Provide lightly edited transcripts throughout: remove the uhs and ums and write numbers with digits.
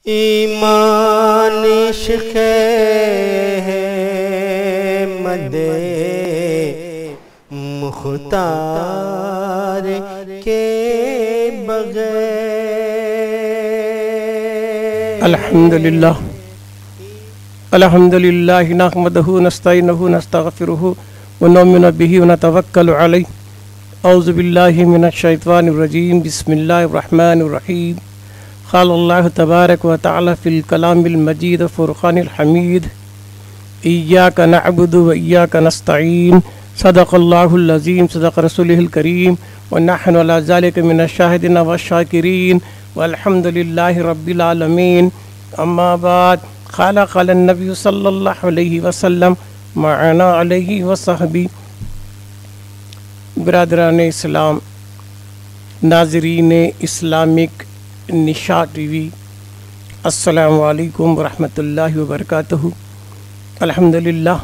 ایمان عشق مد مختار کے بغیر الحمدللہ نحمدہ نستعینہ نستغفرہ ونؤمن بہ ونتوکل علیہ اعوذ باللہ من الشیطان الرجیم بسم اللہ الرحمن الرحیم قال اللہ تبارک و تعالی فی الکلام المجید فرقان الحمید ایاک نعبد و ایاک نستعین صدق اللہ العظیم صدق رسولہ الکریم ونحن علی ذلک من الشاہدین والشاکرین والحمد للہ رب العالمین اما بعد قال النبی صلی اللہ علیہ وسلم معنا علیہ وصحبی برادران اسلام، ناظرین اسلامک نشاط ٹی وی، السلام علیکم ورحمۃ اللہ وبرکاتہ۔ الحمدللہ،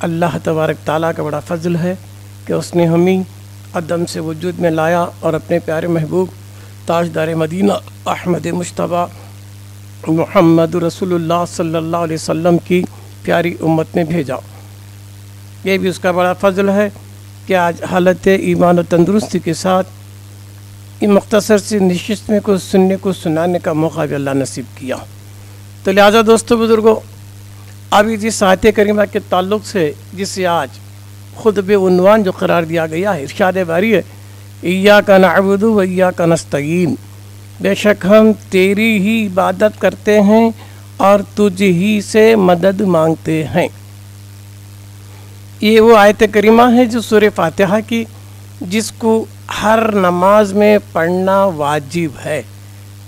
اللہ تبارک تعالیٰ کا بڑا فضل ہے کہ اس نے ہمیں عدم سے وجود میں لایا اور اپنے پیارے محبوب تاجدار مدینہ احمد مجتبیٰ محمد رسول اللہ صلی اللہ علیہ وسلم کی پیاری امت میں بھیجا۔ یہ بھی اس کا بڑا فضل ہے کہ آج حالت ایمان و تندرستی کے ساتھ یہ مختصر سی نشست میں کو سننے کو سنانے کا موقع بھی اللہ نصیب کیا۔ تو لہٰذا دوستو بزرگوں، ابھی جس آیت کریمہ کے تعلق سے جسے آج خطبہ عنوان جو قرار دیا گیا ہے، ارشاد باری ہے ایاک نعبد و ایاک نستعین، بے شک ہم تیری ہی عبادت کرتے ہیں اور تجھ ہی سے مدد مانگتے ہیں۔ یہ وہ آیت کریمہ ہے جو سورہ فاتحہ کی، جس کو ہر نماز میں پڑھنا واجب ہے۔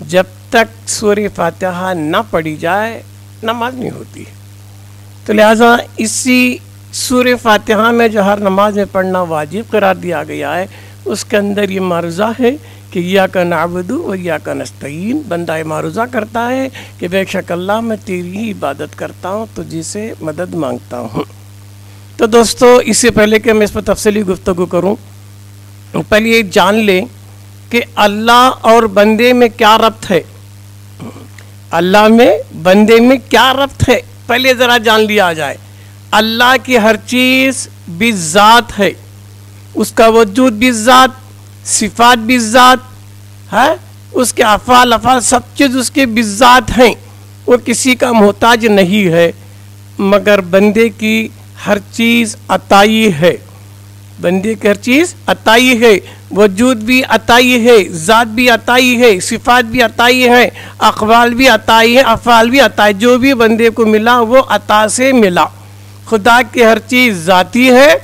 جب تک سورہ فاتحہ نہ پڑھی جائے نماز نہیں ہوتی۔ تو لہٰذا اسی سورہ فاتحہ میں جو ہر نماز میں پڑھنا واجب قرار دیا گیا ہے، اس کے اندر یہ معروضہ ہے کہ ایاک نعبد و ایاک نستعین، بندہ معروضہ کرتا ہے کہ بے شک اللہ میں تیری ہی عبادت کرتا ہوں، تجھ سے مدد مانگتا ہوں۔ تو دوستو، اس سے پہلے کہ میں اس پر تفصیلی گفتگو کروں، پہلے یہ جان لیں کہ اللہ اور بندے میں کیا ربط ہے۔ اللہ میں بندے میں کیا ربط ہے، پہلے ذرا جان لیا جائے۔ اللہ کی ہر چیز بذات ہے، اس کا وجود بذات، صفات بذات ہے، اس کے افعال سب چیز اس کے بذات ہیں، وہ کسی کا محتاج نہیں ہے۔ مگر بندے کی ہر چیز عطائی ہے، بندے کی ہر چیز عطائی ہے، وجود بھی عطائی ہے، ذات بھی عطائی ہے، صفات بھی عطائی ہے، اقوال بھی عطائی ہے، افعال بھی عطائی، جو بھی بندے کو ملا وہ عطا سے ملا۔ خدا کی ہر چیز ذاتی ہے،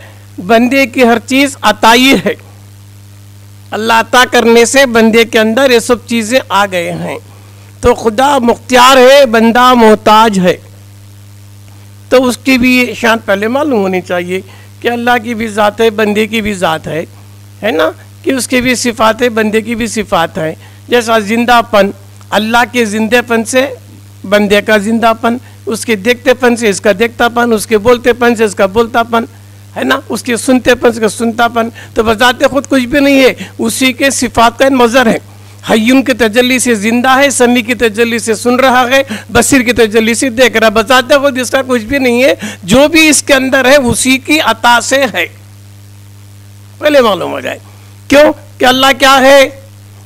بندے کی ہر چیز عطائی ہے۔ اللہ عطا کرنے سے بندے کے اندر یہ سب چیزیں آ گئے ہیں۔ تو خدا مختار ہے، بندہ محتاج ہے۔ تو اس کی بھی شان پہلے معلوم ہونی چاہیے کہ اللہ کی بھی ذات ہے، بندے کی بھی ذات ہے نا، کہ اس کی بھی صفات ہے، بندے کی بھی صفات ہیں۔ جیسا زندہ پن، اللہ کے زندہ پن سے بندے کا زندہ پن، اس کے دیکھتے پن سے اس کا دیکھتا پن، اس کے بولتے پن سے اس کا بولتا پن ہے نا، اس کے سنتے پن سے اس کا سنتا پن، تو بذات خود کچھ بھی نہیں ہے، اسی کے صفات کا مظہر ہے۔ حیون کی تجلی سے زندہ ہے، سمیع کی تجلی سے سن رہا ہے، بصیر کی تجلی سے دیکھ رہا ہے، بذات خود اس کا کچھ بھی نہیں ہے، جو بھی اس کے اندر ہے اسی کی عطا سے ہے۔ پہلے معلوم ہو جائے کیوں کہ اللہ کیا ہے،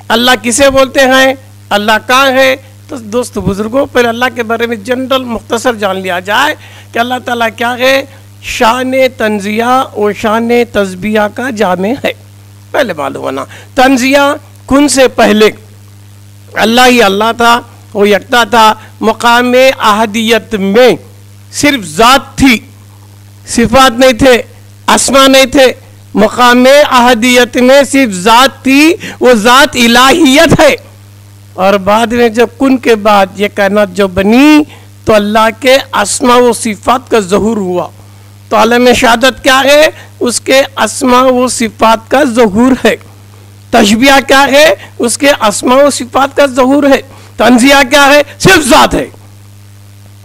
اللہ کسے بولتے ہیں، اللہ کہاں ہے۔ تو دوست بزرگوں، پہلے اللہ کے بارے میں جنرل مختصر جان لیا جائے کہ اللہ تعالیٰ کیا ہے، شان تنزیہ اور شان تسبیح کا جامع ہے۔ پہلے معلوم ہونا، تنزیہ کن سے پہلے اللہ ہی اللہ تھا، وہ یکتا تھا، مقام احدیت میں صرف ذات تھی، صفات نہیں تھے، اسماء نہیں تھے، مقام احدیت میں صرف ذات تھی، وہ ذات الہیت ہے۔ اور بعد میں جب کن کے بعد یہ کائنات جو بنی تو اللہ کے اسماء و صفات کا ظہور ہوا۔ تو عالم شہادت کیا ہے، اس کے اسماء و صفات کا ظہور ہے۔ تشبیہ کیا ہے، اس کے اسماء و صفات کا ظہور ہے۔ تنزیہ کیا ہے، صرف ذات ہے،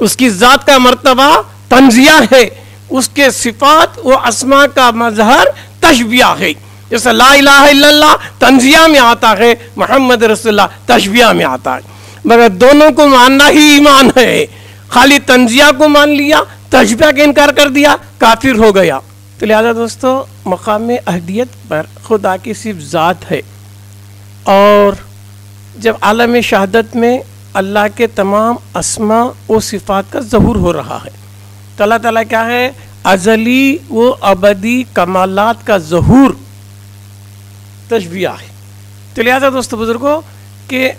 اس کی ذات کا مرتبہ تنزیہ ہے، اس کے صفات و اسماء کا مظہر تشبیہ ہے۔ جیسے لا الہ الا اللہ تنزیہ میں آتا ہے، محمد رسول اللہ تشبیہ میں آتا ہے۔ مگر دونوں کو ماننا ہی ایمان ہے. خالی تنزیہ کو مان لیا, تشبیہ کا انکار کر دیا, کافر ہو گیا. تو لہذا دوستو مقام احدیت پر خدا کی صرف ذات ہے, اور جب عالم شہادت میں اللہ کے تمام اسماء و صفات کا ظہور ہو رہا ہے تو اللہ تعالیٰ کیا ہے؟ ازلی و ابدی کمالات کا ظہور تشبیہ ہے. تو لہذا دوستو بزرگوں کہ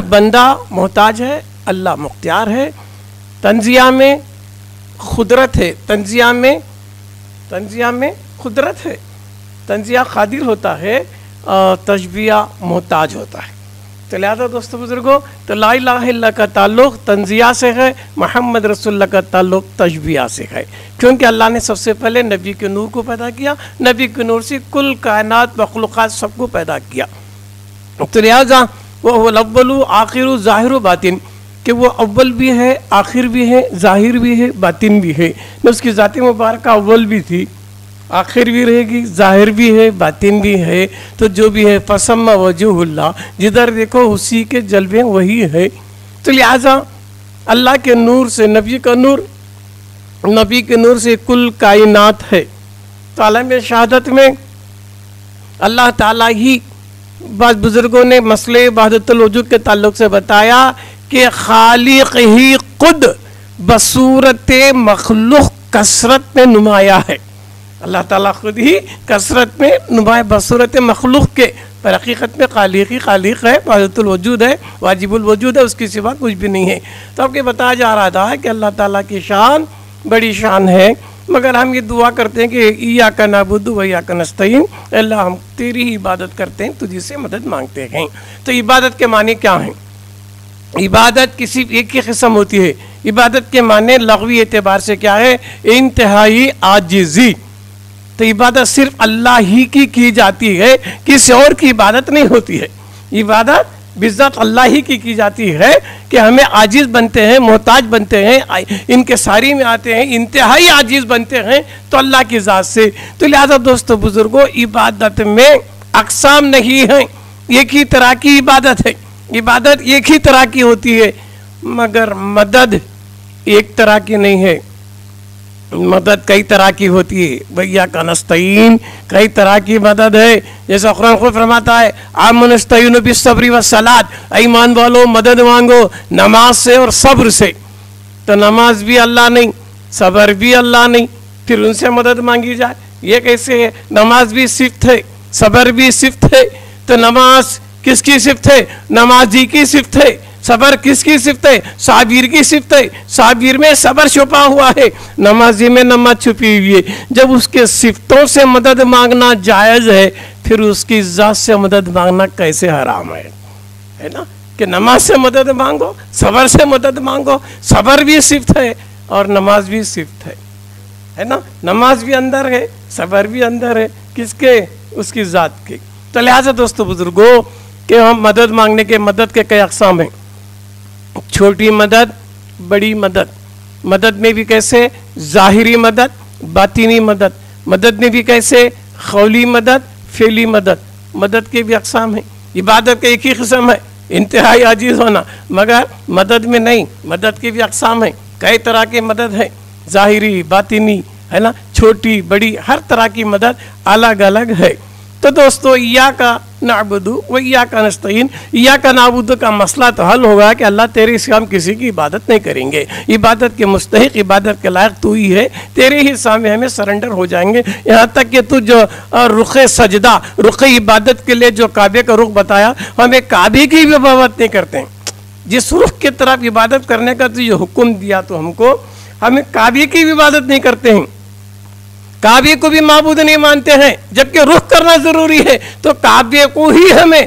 بندہ محتاج ہے, اللہ مختار ہے. تنزیہ میں قدرت ہے, تنزیہ میں قدرت ہے, تنزیہ قادر ہوتا ہے, تشبیہ محتاج ہوتا ہے. تو لہذا دوستو بزرگوں تو لا الہ الا اللہ کا تعلق تنزیہ سے ہے, محمد رسول اللہ کا تعلق تشبیہ سے ہے, کیونکہ اللہ نے سب سے پہلے نبی کے نور کو پیدا کیا, نبی کے نور سے کل کائنات مخلوقات سب کو پیدا کیا. تو لہذا وہ الاول آخر ظاہر و باطن, کہ وہ اول بھی ہے, آخر بھی ہے, ظاہر بھی ہے, باطن بھی ہے. اس کی ذات مبارکہ اول بھی تھی, آخر بھی رہے گی, ظاہر بھی ہے, باطن بھی ہے. تو جو بھی ہے فسم وجہ اللہ, جدھر دیکھو اسی کے جلوے وہی ہے. تو لہٰذا اللہ کے نور سے, نبی کا نور, نبی کے نور سے کل کائنات ہے. تو عالم شہادت میں اللہ تعالیٰ ہی, بعض بزرگوں نے مسئلہ وحدت الوجود کے تعلق سے بتایا کہ خالق ہی خود بصورت مخلوق کثرت میں نمایاں ہے. اللہ تعالیٰ خود ہی کثرت میں نمایاں بصورت مخلوق کے, پر حقیقت میں خالق ہی خالق ہے, وحدت الوجود ہے, واجب الوجود ہے, اس کے سوا کچھ بھی نہیں ہے. تو آپ کے بتایا جا رہا تھا کہ اللہ تعالیٰ کی شان بڑی شان ہے, مگر ہم یہ دعا کرتے ہیں کہ ایاک نعبد و ایاک نستعین, اللہ ہم تیری ہی عبادت کرتے ہیں, تجھ سے مدد مانگتے ہیں. تو عبادت کے معنی کیا ہیں؟ عبادت کسی ایک ہی قسم ہوتی ہے. عبادت کے معنی لغوی اعتبار سے کیا ہے؟ انتہائی عاجزی. تو عبادت صرف اللہ ہی کی جاتی ہے, کسی اور کی عبادت نہیں ہوتی ہے. عبادت بذات اللہ ہی کی جاتی ہے کہ ہمیں عاجز بنتے ہیں, محتاج بنتے ہیں, ان کے ساری میں آتے ہیں, انتہائی عاجز بنتے ہیں تو اللہ کی ذات سے. تو لہذا دوستو بزرگوں عبادت میں اقسام نہیں ہیں, ایک ہی طرح کی عبادت ہے. عبادت ایک ہی طرح کی ہوتی ہے, مگر مدد ایک طرح کی نہیں ہے, مدد کئی طرح کی ہوتی ہے. وَإِيَّاكَ نَسْتَعِينُ کئی طرح کی مدد ہے. جیسا قرآن خود فرماتا ہے آمنوا نستعین بالصبر والصلاۃ, ایمان والو مدد مانگو نماز سے اور صبر سے. تو نماز بھی اللہ نہیں, صبر بھی اللہ نہیں, پھر ان سے مدد مانگی جائے, یہ کیسے ہے؟ نماز بھی صفت ہے, صبر بھی صفت ہے. تو نماز کس کی صفت ہے؟ نمازی کی صفت ہے. صبر کس کی صفت ہے؟ صابر کی صفت ہے. صابر میں صبر چھپا ہوا ہے, نمازی میں نماز چھپی ہوئی ہے. جب اس کے صفتوں سے مدد مانگنا جائز ہے, پھر اس کی ذات سے مدد مانگنا کیسے حرام ہے نا؟ کہ نماز سے مدد مانگو, صبر سے مدد مانگو. صبر بھی صفت ہے اور نماز بھی صفت ہے نا؟ نماز بھی اندر ہے, صبر بھی اندر ہے, کس کے؟ اس کی ذات کے. تو لہٰذا دوستو بزرگوں کہ ہم مدد مانگنے کے مدد کے کئی اقسام ہیں. چھوٹی مدد, بڑی مدد. مدد میں بھی کیسے؟ ظاہری مدد, باطنی مدد. مدد میں بھی کیسے؟ قولی مدد, فعلی مدد. مدد کے بھی اقسام ہیں. عبادت کا ایک ہی قسم ہے, انتہائی عاجز ہونا, مگر مدد میں نہیں, مدد کے بھی اقسام ہیں. کئی طرح کی مدد ہے, ظاہری, باطنی, ہے نا, چھوٹی, بڑی, ہر طرح کی مدد الگ الگ ہے. تو دوستو ایاک نعبد و ایاک نستعین, ایاک نعبد کا مسئلہ تو حل ہوگا کہ اللہ تیرے سوا ہم کسی کی عبادت نہیں کریں گے. عبادت کے مستحق, عبادت کے لائق تو ہی ہے, تیرے ہی سامنے ہمیں سرنڈر ہو جائیں گے. یہاں تک کہ تو جو رخ سجدہ, رخ عبادت کے لیے جو کعبے کا رخ بتایا, ہمیں کعبے کی بھی عبادت نہیں کرتے ہیں. جس رخ کی طرف عبادت کرنے کا تو جو حکم دیا تو ہم کو, ہمیں کعبے کی بھی عبادت نہیں کرتے ہیں, کعبے کو بھی معبود نہیں مانتے ہیں, جبکہ رخ کرنا ضروری ہے. تو کعبے کو ہی ہمیں,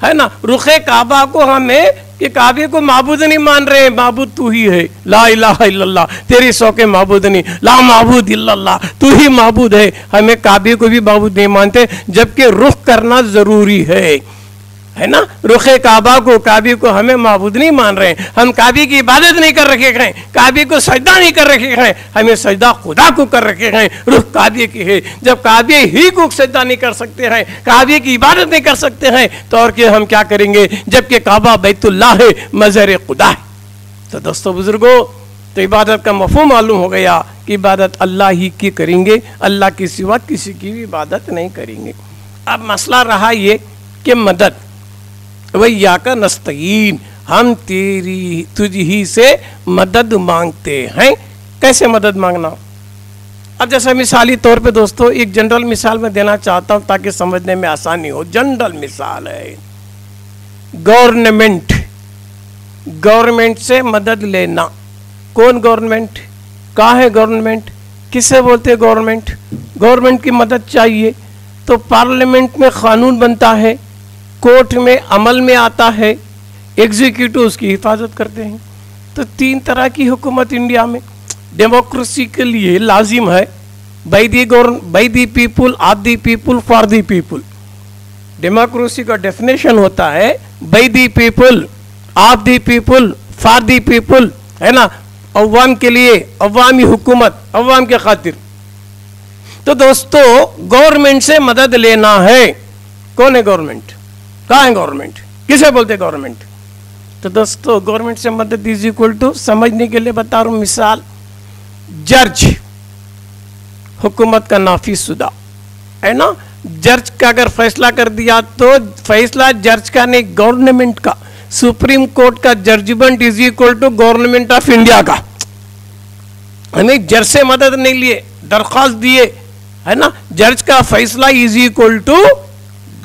ہے نا, رخ کعبہ کو ہمیں, کہ کعبے کو معبود نہیں مان رہے ہیں, معبود تو ہی ہے. لا الہ الا اللہ, تیری سو کے معبود نہیں, لا معبود الا اللہ, تو ہی معبود ہے. ہمیں کعبے کو بھی معبود نہیں مانتے, جبکہ رخ کرنا ضروری ہے ہے نا، رخ کعبہ کو، کعبے کو ہمیں معبود نہیں مان رہے ہیں، ہم کعبے کی عبادت نہیں کر رکھے ہیں، کعبے کو سجدہ نہیں کر رکھے ہیں، ہمیں سجدہ خدا کو کر رکھے ہیں، رخ کعبے کی ہے۔ جب کعبے ہی کو سجدہ نہیں کر سکتے ہیں، کعبے کی عبادت نہیں کر سکتے ہیں، تو اور کہ ہم کیا کریں گے، جبکہ کعبہ بیت اللہ ہے، مظہر خدا ہے۔ تو دوستو بزرگوں، تو عبادت کا مفہوم معلوم ہو گیا کہ عبادت اللہ ہی کی کریں گے، اللہ کے سوا کسی کی بھی عبادت نہیں کریں گے۔ اب مسئلہ رہا یہ کہ مدد، وَإِيَّاكَ نَسْتَعِينُ، ہم تجھ ہی سے مدد مانگتے ہیں۔ کیسے مدد مانگنا؟ اب جیسا مثالی طور پہ دوستو ایک جنرل مثال میں دینا چاہتا ہوں تاکہ سمجھنے میں آسانی ہو۔ جنرل مثال ہے گورنمنٹ سے مدد لینا۔ کون گورنمنٹ؟ کہاں ہے گورنمنٹ؟ کسے بولتے گورنمنٹ؟ گورنمنٹ کی مدد چاہیے تو پارلیمنٹ میں قانون بنتا ہے، کورٹ میں عمل میں آتا ہے، ایگزیکٹو اس کی حفاظت کرتے ہیں۔ تو تین طرح کی حکومت انڈیا میں ڈیموکریسی کے لیے لازم ہے، by the people, of the people, for the people. Democracy کا ڈیفینیشن ہوتا ہے by the people, of the people, for the people, ہے نا، عوام کے لیے، عوامی حکومت، عوام کے خاطر۔ تو دوستو گورنمنٹ سے مدد لینا ہے۔ کون ہے گورنمنٹ؟ کہاں ہے گورنمنٹ؟ کسے بولتے گورنمنٹ؟ تو دوستو گورنمنٹ سے مدد از اکول ٹو، سمجھنے کے لیے بتا رہا ہوں مثال، جج، حکومت کا نافذ شدہ، ہے نا، جج کا اگر فیصلہ کر دیا تو فیصلہ جج کا نہیں، گورنمنٹ کا۔ سپریم کورٹ کا judgment is equal to government of India کا۔ ہمیں جج سے مدد نہیں لیے، درخواست دیے، ہے نا، جج کا فیصلہ از اکول ٹو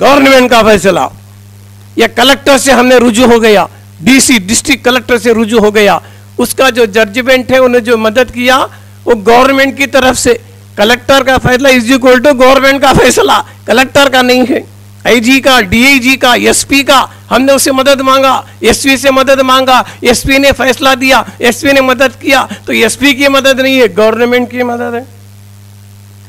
گورنمنٹ کا فیصلہ۔ یا کلکٹر سے ہم نے رجوع ہو گیا، ڈی سی ڈسٹرکٹ کلکٹر سے رجوع ہو گیا، اس کا جو ججمنٹ ہے انہیں جو مدد کیا وہ گورنمنٹ کی طرف سے۔ کلکٹر کا فیصلہ از اکول ٹو گورنمنٹ کا فیصلہ، کلکٹر کا نہیں ہے۔ آئی جی کا، ڈی آئی جی کا، ایس پی کا، ہم نے اسے مدد مانگا، ایس پی سے مدد مانگا، ایس پی نے فیصلہ دیا، ایس پی نے مدد کیا، تو ایس پی کی مدد نہیں ہے، گورنمنٹ کی مدد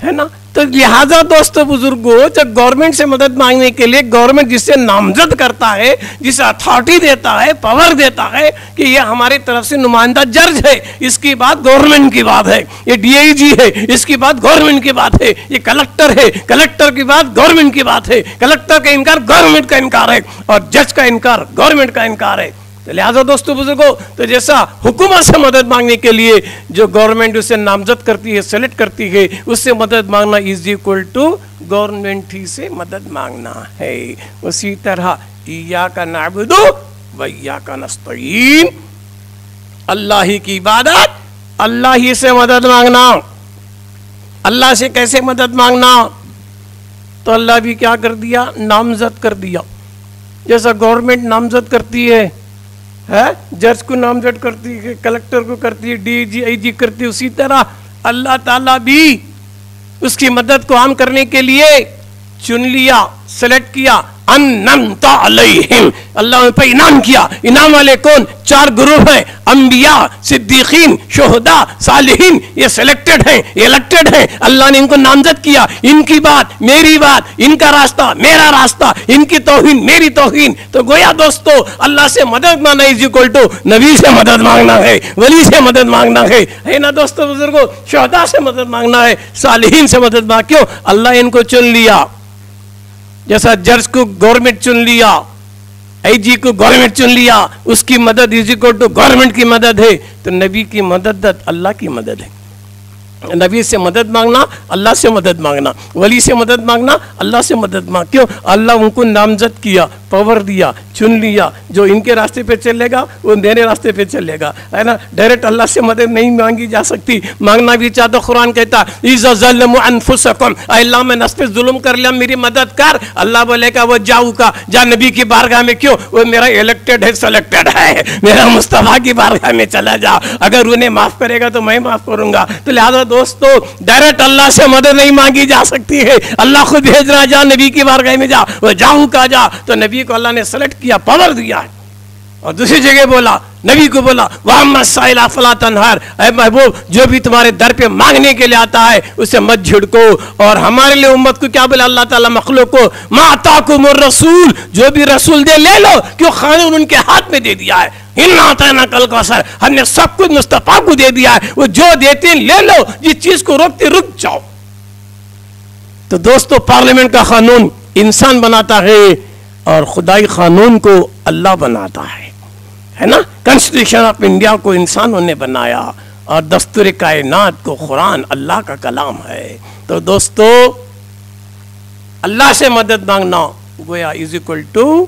ہے نا۔ تو لہٰذا دوستو بزرگوں، جب گورنمنٹ سے مدد مانگنے کے لیے گورنمنٹ جس سے نامزد کرتا ہے، جسے اتھارٹی دیتا ہے، پاور دیتا ہے کہ یہ ہماری طرف سے نمائندہ جج ہے، اس کی بات گورنمنٹ کی بات ہے، یہ ڈی آئی جی ہے، اس کی بات گورنمنٹ کی بات ہے، یہ کلکٹر ہے، کلکٹر کی بات گورنمنٹ کی بات ہے، کلکٹر کا انکار گورنمنٹ کا انکار ہے، اور جج کا انکار گورنمنٹ کا انکار ہے۔ تو لہٰذا دوستو بزرگوں، تو جیسا حکومت سے مدد مانگنے کے لیے جو گورنمنٹ اسے نامزد کرتی ہے، سلیکٹ کرتی ہے، اس سے مدد مانگنا از اکول ٹو گورنمنٹ ہی سے مدد مانگنا ہے۔ اسی طرح ایاک نعبد و ایاک نستعین، اللہ ہی کی عبادت، اللہ ہی سے مدد مانگنا۔ اللہ سے کیسے مدد مانگنا؟ تو اللہ بھی کیا کر دیا؟ نامزد کر دیا۔ جیسا گورنمنٹ نامزد کرتی ہے، جج کو نامزد کرتی ہے، کلکٹر کو کرتی ہے، ڈی جی آئی جی کرتی ہے، اسی طرح اللہ تعالیٰ بھی اس کی مدد کو عام کرنے کے لیے چن لیا، سلیکٹ کیا، انعمت علیہم، اللہ نے پہ انعام کیا۔ انعام والے کون؟ چار گروہ ہیں، انبیاء، صدیقین، شہداء، صالحین، یہ سلیکٹڈ ہیں، الیکٹڈ ہیں، اللہ نے ان کو نامزد کیا۔ ان کی بات میری بات، ان کا راستہ میرا راستہ، ان کی توہین میری توہین۔ تو گویا دوستو اللہ سے مدد مانگنا از اکول ٹو نبی سے مدد مانگنا ہے، ولی سے مدد مانگنا ہے نا دوستو بزرگوں، شہداء سے مدد مانگنا ہے، صالحین سے مدد مانگنا۔ کیوں؟ اللہ ان کو چن لیا، جیسا جج کو گورنمنٹ چن لیا، آئی جی کو گورنمنٹ چن لیا، اس کی مدد از اکول ٹو گورنمنٹ کی مدد ہے۔ تو نبی کی مدد اللہ کی مدد ہے۔ نبی سے مدد مانگنا، اللہ سے مدد مانگنا، ولی سے مدد مانگنا، اللہ سے مدد مانگ۔ کیوں؟ اللہ ان کو نامزد کیا، پاور دیا، چن لیا، جو ان کے راستے پہ چلے گا وہ میرے راستے پہ چلے گا، ہے نا۔ ڈائریکٹ اللہ سے مدد نہیں مانگی جا سکتی، مانگنا بھی چاہتا قرآن کہتا اذا ظلموا انفسکم، اے اللہ میں نفس پہ ظلم کر لیا، میری مدد کر۔ اللہ بولے گا وہ جاؤ کا جا نبی کی بارگاہ میں، کیوں؟ وہ میرا الیکٹڈ ہے، سلیکٹڈ ہے، میرا مصطفیٰ کی بارگاہ میں چلا جا، اگر انہیں معاف کرے گا تو میں معاف کروں گا۔ تو لہذا دوستو ڈائریکٹ اللہ سے مدد نہیں مانگی جا سکتی ہے، اللہ خود بھیج رہا، جا نبی کی بارگاہ میں جا، وہ جاؤ کا جا۔ تو نبی کو اللہ نے سلیکٹ کیا، پاور دیا ہے۔ اور دوسری جگہ بولا نبی کو بولا وَأَمَّا السَّائِلَ فَلَا تَنْهَرْ، اے محبوب جو بھی تمہارے در پہ مانگنے کے لیے آتا ہے اسے مت جھڑکو. اور ہمارے لیے امت کو کیا بولا اللہ تعالیٰ مخلوق کو؟ مَا أَتَاكُمُ الرَّسُولُ، جو بھی رسول دے لے لو، کیوں قانون ان کے ہاتھ میں دے دیا ہے. اِنَّا أَعْطَيْنَاكَ الْكَوْثَرَ، ہم نے سب کچھ مصطفیٰ کو دے دیا ہے، وہ جو دیتے ہیں لے لو، جس چیز کو روکتے رک جاؤ. تو دوستو پارلیمنٹ کا قانون انسان بناتا ہے اور خدائی قانون کو اللہ بناتا ہے نا. کانسٹیٹیوشن آف انڈیا کو انسانوں نے بنایا اور دستور کائنات کو قرآن اللہ کا کلام ہے. تو دوستو اللہ سے مدد مانگنا گویا از اکول ٹو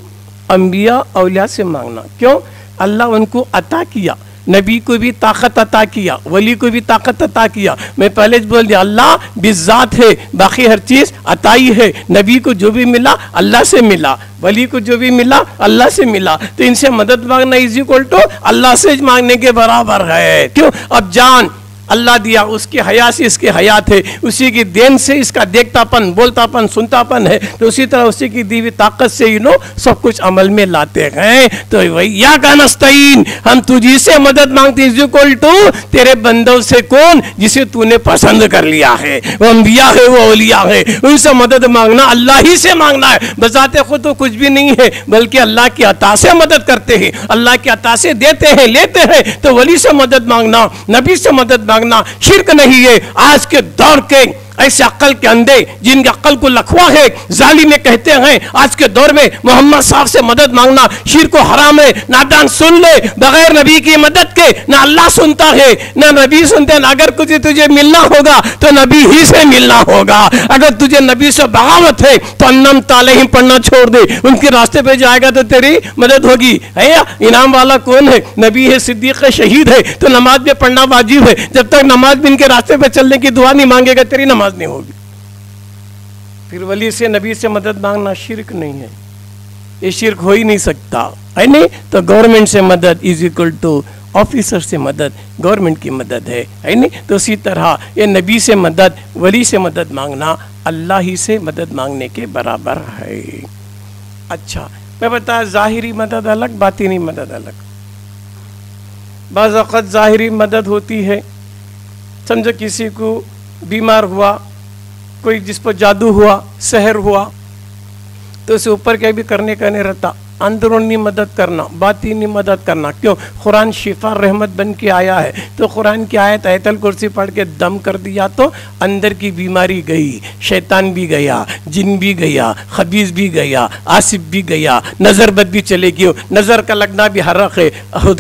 انبیاء اولیاء سے مانگنا. کیوں؟ اللہ ان کو عطا کیا، نبی کو بھی طاقت عطا کیا، ولی کو بھی طاقت عطا کیا. میں پہلے بول دیا اللہ بالذات ہے، باقی ہر چیز عطائی ہے. نبی کو جو بھی ملا اللہ سے ملا، ولی کو جو بھی ملا اللہ سے ملا. تو ان سے مدد مانگنا از اکول ٹو اللہ سے مانگنے کے برابر ہے. کیوں؟ اب جان اللہ دیا، اس کی حیات سے اس کی حیات ہے، اسی کی دین سے اس کا دیکھتا پن، بولتا پن، سنتا پن ہے. تو اسی طرح اسی کی دی ہوئی طاقت سے سب کچھ عمل میں لاتے ہیں. تو وہی یا کا نستعین، ہم تجھی سے مدد مانگتے ہیں. اکول ٹو تیرے بندوں سے کون؟ جسے تو نے پسند کر لیا ہے، وہ انبیاء ہے، وہ اولیاء ہے. ان سے مدد مانگنا اللہ ہی سے مانگنا ہے. بذات خود تو کچھ بھی نہیں ہے، بلکہ اللہ کی عطا سے مدد کرتے ہیں، اللہ کی عطا سے دیتے ہیں، لیتے ہیں. تو ولی سے مدد مانگنا، نبی سے مدد مانگنا شرک نہیں ہے. آج کے دور کے ایسے عقل کے اندھے جن کی عقل کو لکھوا ہے، ظالم کہتے ہیں آج کے دور میں محمد صاحب سے مدد مانگنا شرک و حرام ہے. نادان سن لے، بغیر نبی کی مدد کے نہ اللہ سنتا ہے نہ نبی سنتے ہیں. اگر کچھ تجھے ملنا ہوگا تو نبی ہی سے ملنا ہوگا. اگر تجھے نبی سے بغاوت ہے تو انم تعلیم پڑھنا چھوڑ دے، ان کے راستے پہ جائے گا تو تیری مدد ہوگی. ہے انعام والا کون ہے؟ نبی ہے، صدیق ہے، شہید ہے. تو نماز میں پڑھنا واجب ہے. جب تک نماز میں ان کے راستے پہ چلنے کی دعا نہیں مانگے گا تیری نماز نہیں ہوگی. پھر ولی سے نبی سے مدد مانگنا شرک نہیں ہے، یہ شرک ہو ہی نہیں سکتا ہے نہیں. تو گورنمنٹ سے مدد از اکول ٹو آفیسر سے مدد، گورنمنٹ کی مدد ہے نہیں. تو اسی طرح یہ نبی سے مدد، ولی سے مدد مانگنا اللہ ہی سے مدد مانگنے کے برابر ہے. اچھا میں بتایا ظاہری مدد الگ، باطنی مدد الگ. بعض اوقات ظاہری مدد ہوتی ہے، سمجھو کسی کو بیمار ہوا، کوئی جس پر جادو ہوا، سحر ہوا، تو اسے اوپر کیا بھی کرنے کا نہیں رہتا. اندرونی مدد کرنا، باطنی مدد کرنا. کیوں؟ قرآن شفا رحمت بن کے آیا ہے. تو قرآن کی آیت آیت الکرسی پڑھ کے دم کر دیا تو اندر کی بیماری گئی، شیطان بھی گیا، جن بھی گیا، خبیث بھی گیا، آصف بھی گیا، نظر بد بھی چلے گی. نظر کا لگنا بھی حق ہے،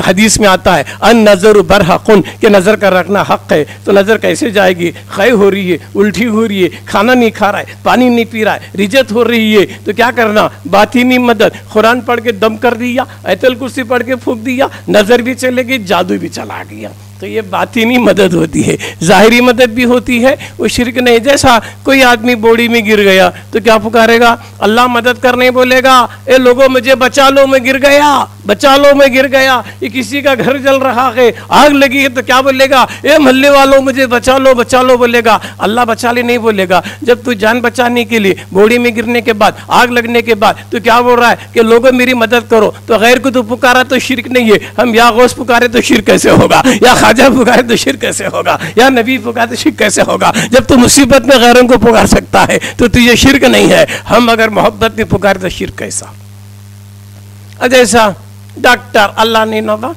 حدیث میں آتا ہے ان نظر برحقن، کہ نظر کا رکھنا حق ہے. تو نظر کیسے جائے گی؟ خے ہو رہی ہے، الٹی ہو رہی ہے، کھانا نہیں کھا رہا ہے، پانی نہیں پی رہا ہے، رجت ہو رہی ہے، تو کیا کرنا؟ باطنی مدد. قرآن پڑھ کے دم کر دیا، آیت الکرسی پڑھ کے پھونک دیا، نظر بھی چلے گی، جادو بھی چلا گیا. تو یہ باطنی مدد ہوتی ہے. ظاہری مدد بھی ہوتی ہے، وہ شرک نہیں. جیسا کوئی آدمی بوڑی میں گر گیا تو کیا پکارے گا؟ اللہ مدد کرنے بولے گا اے لوگوں مجھے بچا لو میں گر گیا، بچا لو میں گر گیا. یہ کسی کا گھر جل رہا ہے، آگ لگی ہے، تو کیا بولے گا؟ اے محلے والوں مجھے بچا لو، بچا لو بولے گا. اللہ بچا لے نہیں بولے گا. جب تو جان بچانے کے لیے بوڑی میں گرنے کے بعد، آگ لگنے کے بعد تو کیا بول رہا ہے کہ لوگوں میری مدد کرو، تو غیر کو تو پکارا تو شرک نہیں ہے. ہم یا غوث پکارے تو شرک کیسے ہوگا؟ یا خواجہ پکارے تو شرک کیسے ہوگا؟ یا نبی پکارے تو شرک کیسے ہوگا؟ جب تو مصیبت میں غیروں کو پکار سکتا ہے تو تجھے شرک نہیں ہے. ہم اگر محبت میں پکارے تو شرک کیسا؟ جیسا ڈاکٹر اللہ نے نوا،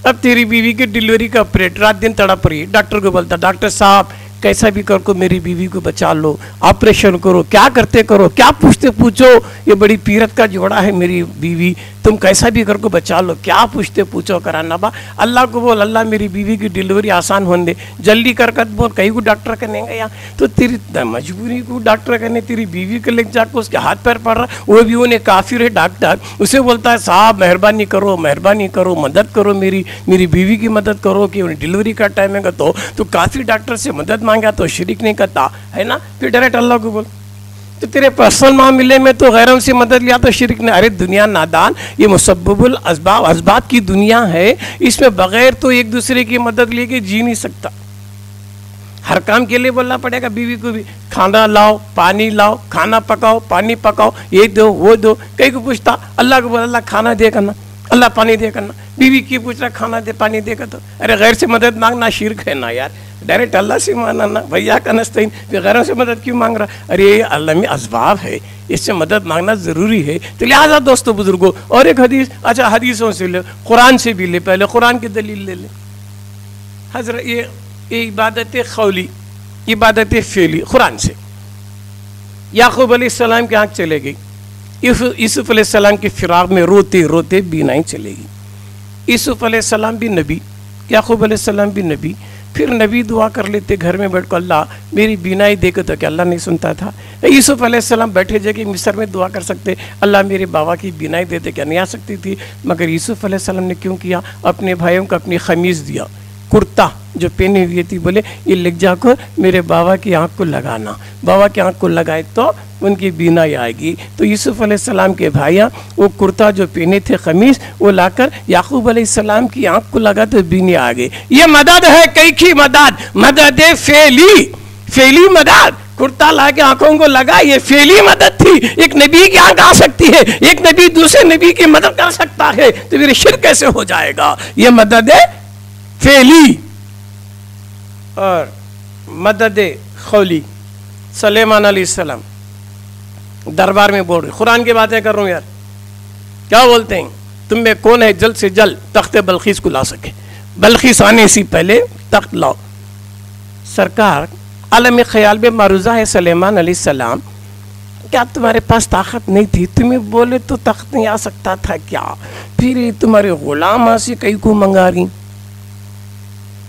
اب تیری بیوی کی ڈیلیوری کا آپریٹ رات دن تڑپ رہی ہے، ڈاکٹر کو بولتا ڈاکٹر صاحب کیسا بھی کر کو میری بیوی کو بچا لو، آپریشن کرو، کیا کرتے کرو، کیا پوچھتے پوچھو، یہ بڑی پیرت کا جوڑا ہے میری بیوی، تم کیسا بھی کر کو بچا لو، کیا پوچھتے پوچھو کرانا با. اللہ کو بول اللہ میری بیوی کی ڈیلیوری آسان ہونے دے، جلدی کر بول. کہیں کو ڈاکٹر کرنے گیا تو تیری مجبوری کو ڈاکٹر کرنے، تیری بیوی کو لے جا کے اس کے ہاتھ پیر پڑ رہا، وہ بھی انہیں کافر ہے ڈاکٹر. اسے بولتا ہے صاحب مہربانی کرو، مہربانی کرو، مدد کرو، میری بیوی کی مدد کرو کہ ڈیلیوری کا ٹائم ہے. تو کافی ڈاکٹر سے مدد مانگا تو شریک نہیں کرتا ہے نا. پھر ڈائریکٹ اللہ کو بول. تو تیرے پرسنل معاملے میں تو غیروں سے مدد لیا تو شرک نے. ارے دنیا نادان، یہ مسبب الاسباب، اسباب کی دنیا ہے، اس میں بغیر تو ایک دوسرے کی مدد لے کے جی نہیں سکتا. ہر کام کے لیے بولنا پڑے گا بیوی کو بھی، کھانا لاؤ، پانی لاؤ، کھانا پکاؤ، پانی پکاؤ، یہ دو وہ دو. کئی کو پوچھتا اللہ کو بول اللہ کھانا دے کرنا، اللہ پانی دے کرنا. بیوی کی پوچھ رہا کھانا دے پانی دے گا تو ارے غیر سے مدد مانگنا شرک ہے نا یار, ڈائریکٹ اللہ سے ماننا بھیا کا نستعین, پھر غیروں سے مدد کیوں مانگ رہا؟ ارے یہ اللہ میں اسباب ہے, اس سے مدد مانگنا ضروری ہے. تو لہٰذا دوستو بزرگوں, اور ایک حدیث, اچھا حدیثوں سے لے, قرآن سے بھی لے, پہلے قرآن کی دلیل لے لے. حضرت یہ عبادت قولی, عبادت فعلی قرآن سے. یعقوب علیہ السلام کی آنکھ چلے گئی, یوسف علیہ السلام کی فراق میں روتے روتے بینائی چلے گی. یوسف علیہ السلام بھی نبی, یعقوب علیہ السلام بھی نبی, پھر نبی دعا کر لیتے گھر میں بیٹھ کر اللہ میری بینائی دے کے, تو کہ اللہ نہیں سنتا تھا؟ یوسف علیہ السلام بیٹھے جگہ مصر میں دعا کر سکتے اللہ میرے بابا کی بینائی دے دے, کیا نہیں آ سکتی تھی؟ مگر یوسف علیہ السلام نے کیوں کیا؟ اپنے بھائیوں کو اپنی خمیز دیا, کرتا جو پہنی ہوئی تھی, بولے یہ لکھ جا کر میرے بابا کی آنکھ کو لگانا, بابا کی آنکھ کو لگائے تو ان کی بینائی آئے گی. تو یوسف علیہ السلام کے بھائیاں وہ کرتا جو پہنے تھے خمیز, وہ لا کر یعقوب علیہ السلام کی آنکھ کو لگا تو بینائی آ گئی. یہ مدد ہے, کئی کی مدد, مدد فعلی, فعلی مدد. کرتا لا کے آنکھوں کو لگا, یہ فعلی مدد تھی. ایک نبی کی آنکھ آ سکتی ہے, ایک نبی دوسرے نبی کی مدد کر سکتا ہے, تو پھر شرک کیسے ہو جائے گا؟ یہ مدد ہے فعلی. اور مدد قولی, سلیمان علیہ السلام دربار میں بول رہے, قرآن کی باتیں کر رہا ہوں یار, کیا بولتے ہیں تم میں کون ہے جلد سے جلد تخت بلخیس کو لا سکے؟ بلخیس آنے سے پہلے تخت لاؤ. سرکار عالم خیال میں معروضہ ہے سلیمان علیہ السلام, کیا تمہارے پاس طاقت نہیں تھی؟ تمہیں بولے تو تخت نہیں آ سکتا تھا کیا؟ پھر تمہارے غلام سے کئی کو منگا رہی,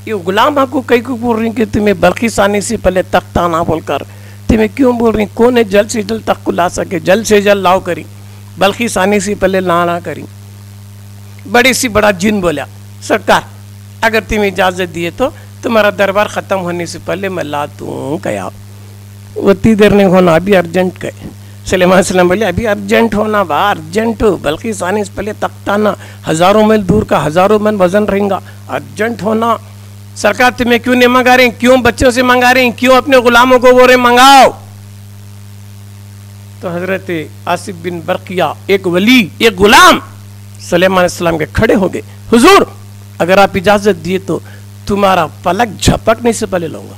یہ غلام کو کئی کو بول رہی کہ تمہیں بلخیس آنے سے پہلے تخت آنا بول کر, تمہیں کیوں بول رہی کون ہے جلد سے جلد تخت کو لا سکے؟ جلد سے جلد لاؤ کری, بلخیس آنے سے پہلے لانا کری. بڑی سی بڑا جن بولا سرکار اگر تمہیں اجازت دیے تو تمہارا دربار ختم ہونے سے پہلے میں لا دوں. کیا اتنی دیر نہیں ہونا, ابھی ارجنٹ کہے. سلیمان علیہ السلام بولے ابھی ارجنٹ ہونا با, ارجنٹ, بلخیس آنے سے پہلے تخت آنا, ہزاروں میل دور کا, ہزاروں من وزن رہیں گا, ارجنٹ ہونا. سرکار تمہیں کیوں نہیں منگا رہے ہیں؟ کیوں بچوں سے منگا رہے ہیں؟ کیوں اپنے غلاموں کو بول رہے منگاؤ؟ تو حضرت آصف بن برقیہ, ایک ولی, ایک غلام, سلیمان علیہ السلام کے کھڑے ہو گئے, حضور اگر آپ اجازت دیے تو تمہارا پلک جھپکنے سے پہلے لوں گا.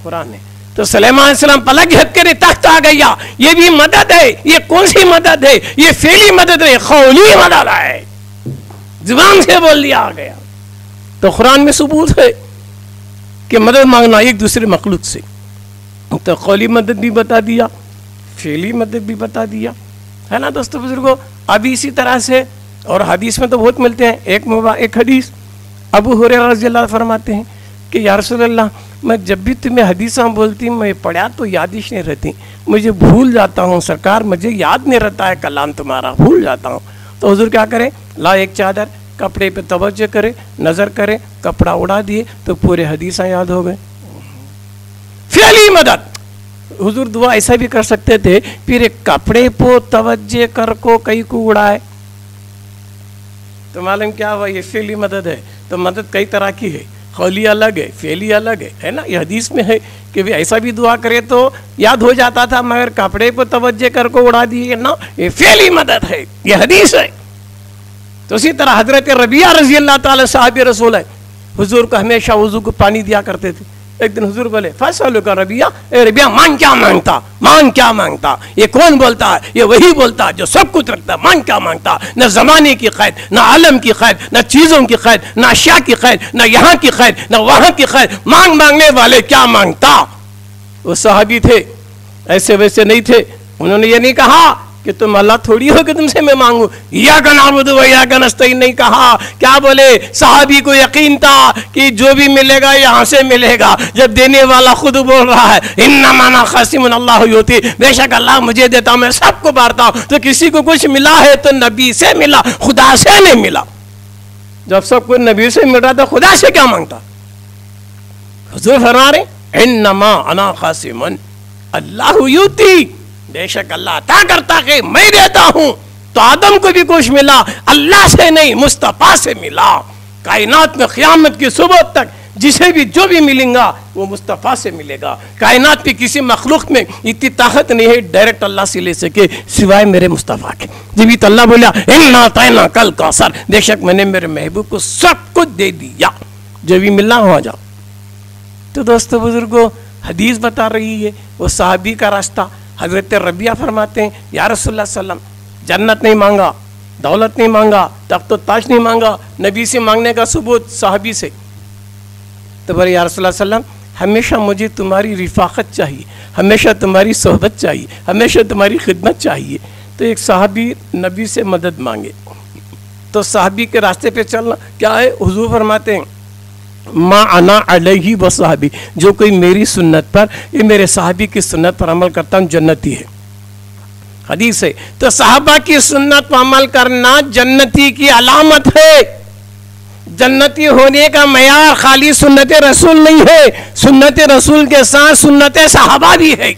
قرآن نے. تو سلیمان علیہ السلام پلک جھپک کے تخت آ گیا. یہ بھی مدد ہے. یہ کون سی مدد ہے؟ یہ فعلی مدد ہے, قولی مدد ہے, زبان سے بول دیا آ گیا. تو قرآن میں ثبوت ہے کہ مدد مانگنا ایک دوسرے مخلوق سے. تو قولی مدد بھی بتا دیا, فعلی مدد بھی بتا دیا, ہے نا دوستو بزرگوں. ابھی اسی طرح سے اور حدیث میں تو بہت ملتے ہیں. ایک حدیث ابو ہریرہ رضی اللہ فرماتے ہیں کہ یا رسول اللہ, میں جب بھی تمہیں حدیثاں بولتی میں پڑھا تو یادش نہیں رہتی, مجھے بھول جاتا ہوں سرکار, مجھے یاد نہیں رہتا ہے کلام تمہارا, بھول جاتا ہوں. تو حضور کیا کریں, لا ایک چادر, کپڑے پہ توجہ کرے, نظر کرے, کپڑا اڑا دیے تو پورے حدیثاں یاد ہو گئے. فعلی مدد. حضور دعا ایسا بھی کر سکتے تھے, پھر ایک کپڑے پہ توجہ کر کو کئی کو اڑائے تو معلوم کیا ہوا, یہ فعلی مدد ہے. تو مدد کئی طرح کی ہے, قولی الگ ہے, فعلی الگ ہے نا. یہ حدیث میں ہے کہ ایسا بھی دعا کرے تو یاد ہو جاتا تھا, مگر کپڑے پہ توجہ کر کو اڑا دیے نا, یہ فعلی مدد ہے, یہ حدیث ہے. تو اسی طرح حضرت ربیعہ رضی اللہ تعالی صحابی رسول ہے, حضور کو ہمیشہ وضو کو پانی دیا کرتے تھے. ایک دن حضور بولے فاسألو کا ربیعہ, اے ربیعہ مان کیا مانگتا, مان کیا مانگتا؟ یہ کون بولتا ہے؟ یہ وہی بولتا جو سب کچھ رکھتا, مان کیا مانگتا؟ نہ زمانے کی قید, نہ عالم کی قید, نہ چیزوں کی قید, نہ اشیاء کی قید, نہ یہاں کی قید, نہ وہاں کی قید, مانگنے والے کیا مانگتا. وہ صحابی تھے, ایسے ویسے نہیں تھے. انہوں نے یہ نہیں کہا کہ تم اللہ تھوڑی ہو کہ تم سے میں مانگوں, ایاک نعبد و ایاک نستعین نہیں کہا. کیا بولے, صحابی کو یقین تھا کہ جو بھی ملے گا یہاں سے ملے گا, جب دینے والا خود بول رہا ہے انما انا قاسم اللہ یؤتی, بے شک اللہ مجھے دیتا ہوں, میں سب کو بانٹتا ہوں. تو کسی کو کچھ ملا ہے تو نبی سے ملا, خدا سے نہیں ملا. جب سب کو نبی سے مل رہا تو خدا سے کیا مانگتا؟ حضور فرما رہے انما انا قاسم اللہ یؤتی, بے شک اللہ عطا کرتا کہ میں دیتا ہوں. تو آدم کو بھی کچھ ملا, اللہ سے نہیں مصطفیٰ سے ملا. کائنات میں قیامت کی صبح تک جسے بھی جو بھی ملیں گا وہ مصطفیٰ سے ملے گا. کائنات کی کسی مخلوق میں اتنی طاقت نہیں ہے ڈائریکٹ اللہ سے لے سکے سوائے میرے مصطفیٰ کے. جبھی تو اللہ بولا اِنَّا أَعْطَيْنَاكَ الْكَوْثَرَ، بے شک میں نے میرے محبوب کو سب کچھ دے دیا، جو بھی ملنا ہو جاؤ. تو دوستو بزرگوں، حدیث بتا رہی ہے وہ صحابی کا راستہ. حضرت ربیعہ فرماتے ہیں یا رسول اللہ صلی اللہ علیہ وسلم، جنت نہیں مانگا، دولت نہیں مانگا، تخت و تاج نہیں مانگا، نبی سے مانگنے کا ثبوت صحابی سے. تو بولے یا رسول اللہ صلی اللہ علیہ وسلم، ہمیشہ مجھے تمہاری رفاقت چاہیے، ہمیشہ تمہاری صحبت چاہیے، ہمیشہ تمہاری خدمت چاہیے. تو ایک صحابی نبی سے مدد مانگے تو صحابی کے راستے پہ چلنا کیا ہے؟ حضور فرماتے ہیں ما انا علیہ و صحابی، جو کوئی میری سنت پر، یہ میرے صحابی کی سنت پر عمل کرتا ہوں جنتی ہے. حدیث ہے. تو صحابہ کی سنت پر عمل کرنا جنتی کی علامت ہے. جنتی ہونے کا معیار خالی سنت رسول نہیں ہے، سنت رسول کے ساتھ سنت صحابہ بھی ہے.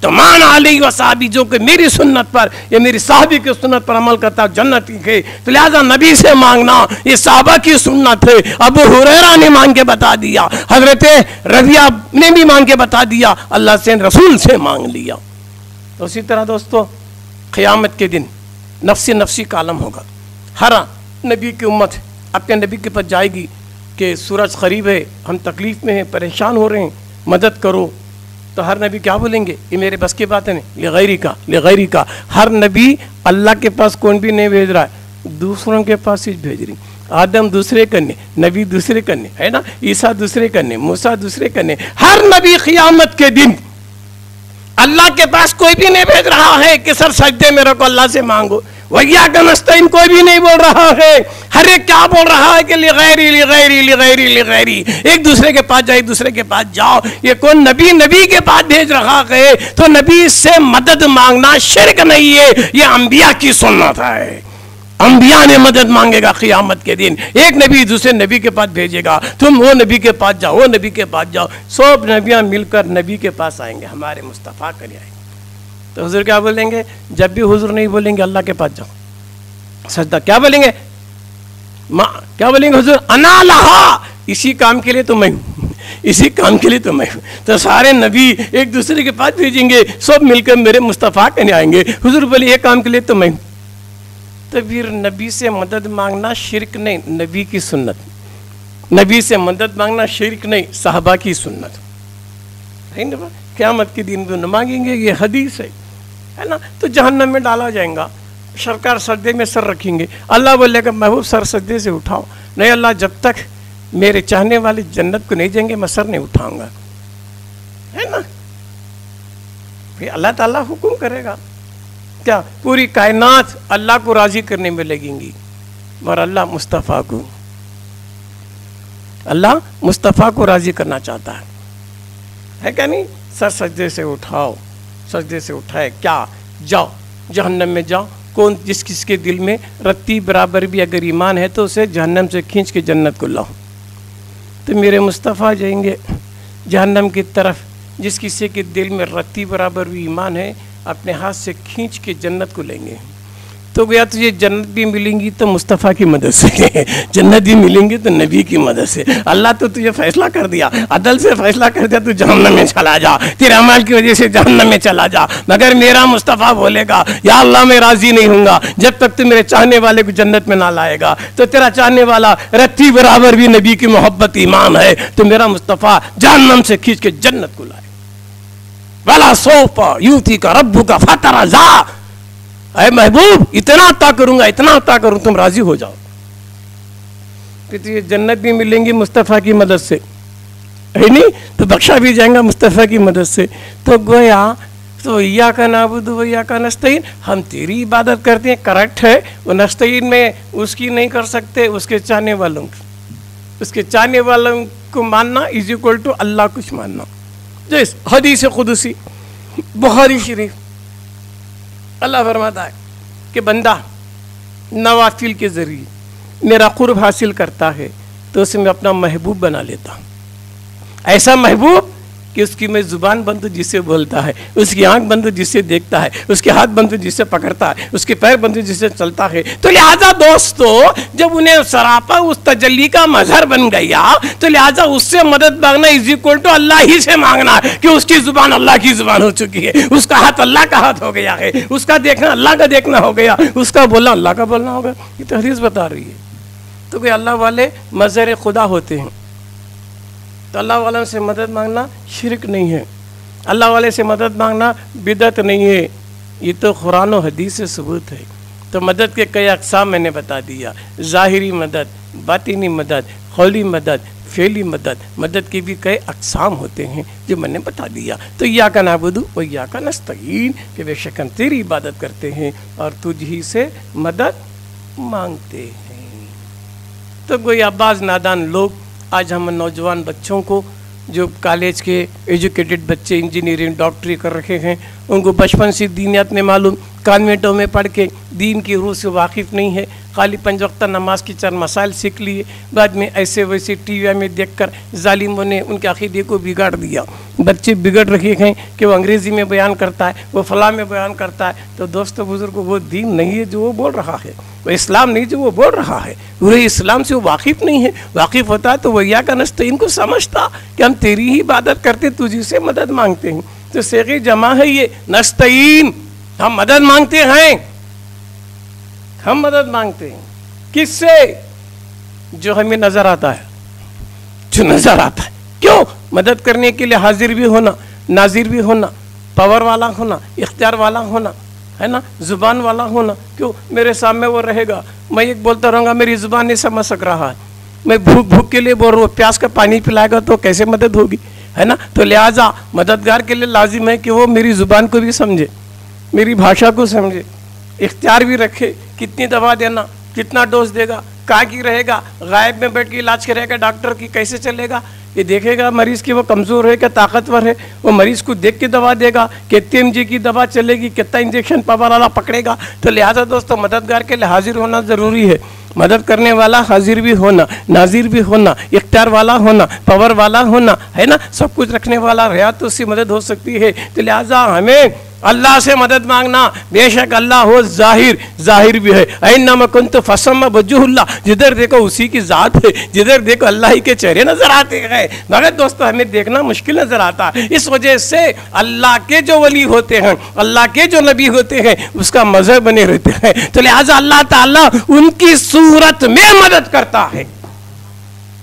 تو مان علی و صحابی، جو کہ میری سنت پر یا میری صحابی کی سنت پر عمل کرتا جنتی ہے. تو لہذا نبی سے مانگنا یہ صحابہ کی سنت ہے. ابو ہریرہ نے مانگ کے بتا دیا، حضرت ربیعہ نے بھی مانگ کے بتا دیا، اللہ سے رسول سے مانگ لیا. تو اسی طرح دوستو قیامت کے دن نفسی نفسی کا عالم ہوگا. ہر نبی کی امت اپنے نبی کے پاس جائے گی کہ سورج قریب ہے، ہم تکلیف میں ہیں، پریشان ہو رہے ہیں، مدد کرو. تو ہر نبی کیا بولیں گے؟ یہ میرے بس کی بات ہے نہیں، لغیری کا. ہر نبی اللہ کے پاس کون بھی نہیں بھیج رہا ہے، دوسروں کے پاس ہی بھیج رہی. آدم دوسرے کرنے، نبی دوسرے کرنے، ہے نا، عیسیٰ دوسرے کرنے، موسیٰ دوسرے کرنے. ہر نبی قیامت کے دن اللہ کے پاس کوئی بھی نہیں بھیج رہا ہے کہ سر سجدے میرے کو اللہ سے مانگو. وَإِيَّاكَ نَسْتَعِينُ کوئی بھی نہیں بول رہا ہے. ہر ایک کیا بول رہا ہے کہ لغیری. ایک دوسرے کے پاس جائے، ایک دوسرے کے پاس جاؤ. یہ کون نبی کے پاس بھیج رہا ہے؟ تو نبی سے مدد مانگنا شرک نہیں ہے، یہ انبیاء کی سنت ہے. انبیاء نے مدد مانگے گا قیامت کے دن. ایک نبی دوسرے نبی کے پاس بھیجے گا، تم وہ نبی کے پاس جاؤ، وہ نبی کے پاس جاؤ. سب نبیاں مل کر نبی کے پاس آئیں گے، ہمارے مصطفیٰ کے لیے آئیں گے. تو حضور کیا بولیں گے؟ جب بھی حضور نہیں بولیں گے اللہ کے پاس جاؤ سجدہ، کیا بولیں گے؟ کیا بولیں گے حضور؟ انا لہا، اسی کام کے لیے تو میں ہوں، اسی کام کے لیے تو میں ہوں. تو سارے نبی ایک دوسرے کے پاس بھیجیں گے، سب مل کر میرے مصطفیٰ کے لیے آئیں گے. حضور بولے یہ کام کے لیے تو میں ہوں. تو پھر نبی سے مدد مانگنا شرک نہیں، نبی کی سنت. نبی سے مدد مانگنا شرک نہیں، صحابہ کی سنت. قیامت کے دن وہ نہ مانگیں گے، یہ حدیث ہے نا. تو جہنم میں ڈالا جائیں گا. سرکار سجدے میں سر رکھیں گے، اللہ بولے گا محبوب سر سجدے سے اٹھاؤ. نہیں اللہ، جب تک میرے چاہنے والے جنت کو نہیں جائیں گے میں سر نہیں اٹھاؤں گا، ہے نا. پھر اللہ تعالیٰ حکم کرے گا. کیا پوری کائنات اللہ کو راضی کرنے میں لگیں گی، اور اللہ مصطفیٰ کو راضی کرنا چاہتا ہے کہ نہیں. سر سجدے سے اٹھاؤ، سجدے سے اٹھائے کیا؟ جاؤ جہنم میں جاؤ. کون جس کس کے دل میں رتی برابر بھی اگر ایمان ہے تو اسے جہنم سے کھینچ کے جنت کو لاؤ. تو میرے مصطفیٰ جائیں گے جہنم کی طرف. جس کسی کے دل میں رتی برابر بھی ایمان ہے اپنے ہاتھ سے کھینچ کے جنت کو لیں گے. تو گیا تجھے جنت بھی ملیں گی تو مصطفیٰ کی مدد سے، جنت بھی ملیں گی تو نبی کی مدد سے. اللہ تو تجھے فیصلہ کر دیا، عدل سے فیصلہ کر دیا، تو جہنم میں چلا جا، تیرے عمل کی وجہ سے جہنم میں چلا جا. مگر میرا مصطفیٰ بولے گا یا اللہ میں راضی نہیں ہوں گا جب تک تو میرے چاہنے والے کو جنت میں نہ لائے گا. تو تیرا چاہنے والا رتی برابر بھی نبی کی محبت ایمان ہے تو میرا مصطفیٰ جہنم سے کھینچ کے جنت کو لائے. وَلَا سَوْفَ يُؤْتِيكَ رَبُّكَ فَتَرْضَىٰ، اے محبوب اتنا عطا کروں گا، اتنا عطا کروں تم راضی ہو جاؤ. پھر تو یہ جنت بھی ملیں گی مصطفیٰ کی مدد سے، ہے نہیں؟ تو بخشا بھی جائیں گا مصطفیٰ کی مدد سے. تو گویا تو ایاک نعبد و ایاک نستعین، ہم تیری عبادت کرتے ہیں، کریکٹ ہے. وہ نستعین میں اس کی نہیں کر سکتے، اس کے چاہنے والوں کی، اس کے چاہنے والوں کو ماننا از اکول ٹو اللہ کچھ ماننا. جیس حدیث قدسی بخاری شریف اللہ فرماتا ہے کہ بندہ نوافل کے ذریعے میرا قرب حاصل کرتا ہے تو اسے میں اپنا محبوب بنا لیتا ہوں. ایسا محبوب کہ اس کی میں زبان بند ہوں جس سے بولتا ہے، اس کی آنکھ بند ہوں جس سے دیکھتا ہے، اس کے ہاتھ بند ہوں جس سے پکڑتا ہے، اس کے پیر بند ہوں جس سے چلتا ہے. تو لہٰذا دوستو جب انہیں سراپا اس تجلی کا مظہر بن گیا تو لہٰذا اس سے مدد مانگنا از اکول ٹو اللہ ہی سے مانگنا ہے کہ اس کی زبان اللہ کی زبان ہو چکی ہے، اس کا ہاتھ اللہ کا ہاتھ ہو گیا ہے، اس کا دیکھنا اللہ کا دیکھنا ہو گیا، اس کا بولنا اللہ کا بولنا ہوگا. یہ تو حدیث بتا رہی ہے. تو کہ اللہ والے مظہر خدا ہوتے ہیں، تو اللہ والوں سے مدد مانگنا شرک نہیں ہے، اللہ والے سے مدد مانگنا بدعت نہیں ہے. یہ تو قرآن و حدیث سے ثبوت ہے. تو مدد کے کئی اقسام میں نے بتا دیا، ظاہری مدد، باطنی مدد، قولی مدد، فعلی مدد. مدد کی بھی کئی اقسام ہوتے ہیں جو میں نے بتا دیا. تو ایاک نعبد و ایاک نستعین کہ بے شک ہم تیری عبادت کرتے ہیں اور تجھ ہی سے مدد مانگتے ہیں. تو گویا بعض نادان لوگ آج ہم نوجوان بچوں کو جو کالج کے ایجوکیٹڈ بچے انجینئرنگ ڈاکٹری کر رہے ہیں ان کو بچپن سے دینیات نہیں معلوم، کانوینٹوں میں پڑھ کے دین کی روح سے واقف نہیں ہے، خالی 5 وقتہ نماز کی چند مسائل سیکھ لیے، بعد میں ایسے ویسے ٹی وی میں دیکھ کر ظالموں نے ان کے عقیدے کو بگاڑ دیا. بچے بگڑ رہے ہیں کہ وہ انگریزی میں بیان کرتا ہے، وہ فلاں میں بیان کرتا ہے. تو دوستو بزرگوں وہ دین نہیں ہے جو وہ بول رہا ہے، وہ اسلام نہیں جو وہ بول رہا ہے، پورے اسلام سے وہ واقف نہیں ہے. واقف ہوتا تو وہ ایاک نستعین کو سمجھتا کہ ہم تیری ہی عبادت کرتے، تجھی سے مدد مانگتے ہیں. تو صیغہ جمع ہے یہ نستعین، ہم مدد مانگتے ہیں. ہم مدد مانگتے ہیں کس سے؟ جو ہمیں نظر آتا ہے، جو نظر آتا ہے. کیوں؟ مدد کرنے کے لیے حاضر بھی ہونا، ناظر بھی ہونا، پاور والا ہونا، اختیار والا ہونا، ہے نا، زبان والا ہونا. کیوں؟ میرے سامنے وہ رہے گا، میں ایک بولتا رہوں گا، میری زبان نہیں سمجھ سک رہا ہے، میں بھوک کے لیے بول رہا ہوں، پیاس کا پانی پلائے گا تو کیسے مدد ہوگی، ہے نا. تو لہٰذا مددگار کے لیے لازم ہے کہ وہ میری زبان کو بھی سمجھے، میری بھاشا کو سمجھے، اختیار بھی رکھے، کتنی دوا دینا، کتنا ڈوز دے گا، کہاں کی رہے گا، غائب میں بیٹھ کے علاج کرے گا، ڈاکٹر کی کیسے چلے گا، یہ دیکھے گا مریض کی وہ کمزور ہے کہ طاقتور ہے، وہ مریض کو دیکھ کے دوا دے گا، کتنے mg کی دوا چلے گی، کتنا انجیکشن پاور والا پکڑے گا. تو لہٰذا دوستو مددگار کے لیے حاضر ہونا ضروری ہے. مدد کرنے والا حاضر بھی ہونا، ناظر بھی ہونا، اختیار والا ہونا، پاور والا ہونا، ہے نا، سب کچھ رکھنے والا رہا تو اس سے مدد ہو سکتی ہے. تو لہٰذا ہمیں اللہ سے مدد مانگنا، بے شک اللہ ہو ظاہر بھی ہے. اینما کنت فثم وجہ اللہ، جدھر دیکھو اسی کی ذات ہے، جدھر دیکھو اللہ ہی کے چہرے نظر آتے ہیں. مگر دوستو ہمیں دیکھنا مشکل نظر آتا ہے. اس وجہ سے اللہ کے جو ولی ہوتے ہیں، اللہ کے جو نبی ہوتے ہیں اس کا مظہر بنے رہتے ہیں. تو لہٰذا اللہ تعالیٰ ان کی صورت میں مدد کرتا ہے.